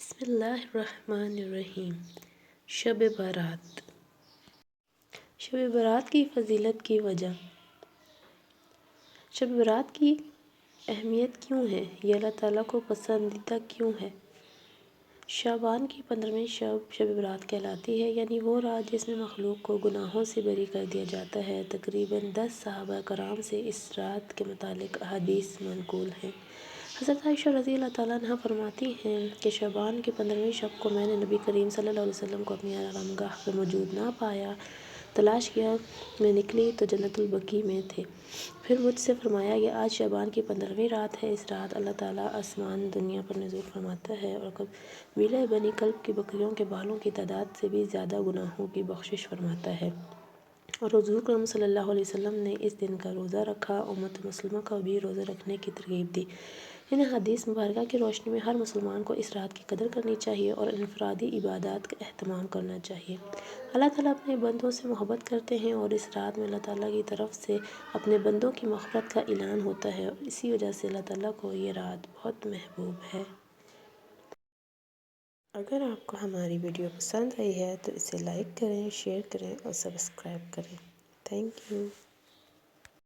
بسم اللہ الرحمن الرحیم۔ شب برات۔ شب برات کی فضیلت کی وجہ۔ شب برات کی اہمیت کیوں ہے؟ یہ اللہ تعالیٰ کو پسندیدہ کیوں ہے؟ شعبان کی 15ویں شب شب برات کہلاتی ہے، یعنی وہ رات جس میں مخلوق کو گناہوں سے بری کر دیا جاتا ہے۔ تقریباً 10 صحابہ کرام سے اس رات کے متعلق احادیث منقول ہیں۔ حضرت عائشہ رضی اللہ تعالیٰ عنہا فرماتی ہیں کہ شعبان کی 15ویں شب کو میں نے نبی کریم صلی اللہ علیہ وسلم کو اپنی آرامگاہ پہ موجود نہ پایا۔ تلاش کیا، میں نکلی تو جنت البقیع میں تھے۔ پھر مجھ سے فرمایا کہ آج شعبان کی 15ویں رات ہے۔ اس رات اللہ تعالیٰ آسمان دنیا پر نزول فرماتا ہے اور قبیلہ بنی کلب کی بکریوں کے بالوں کی تعداد سے بھی زیادہ گناہوں کی بخشش فرماتا ہے۔ اور حضور اکرم صلی اللہ علیہ وسلم نے اس دن کا روزہ رکھا۔ امت مسلمہ کو بھی روزہ رکھنے کی ترغیب دی۔ ان احادیث مبارکہ کی روشنی میں ہر مسلمان کو اس رات کی قدر کرنی چاہیے اور انفرادی عبادات کا اہتمام کرنا چاہیے۔ اللہ تعالیٰ اپنے بندوں سے محبت کرتے ہیں اور اس رات میں اللہ تعالیٰ کی طرف سے اپنے بندوں کی مغفرت کا اعلان ہوتا ہے، اور اسی وجہ سے اللہ تعالیٰ کو یہ رات بہت محبوب ہے۔ اگر آپ کو ہماری ویڈیو پسند آئی ہے تو اسے لائک کریں، شیئر کریں اور سبسکرائب کریں۔ Thank you.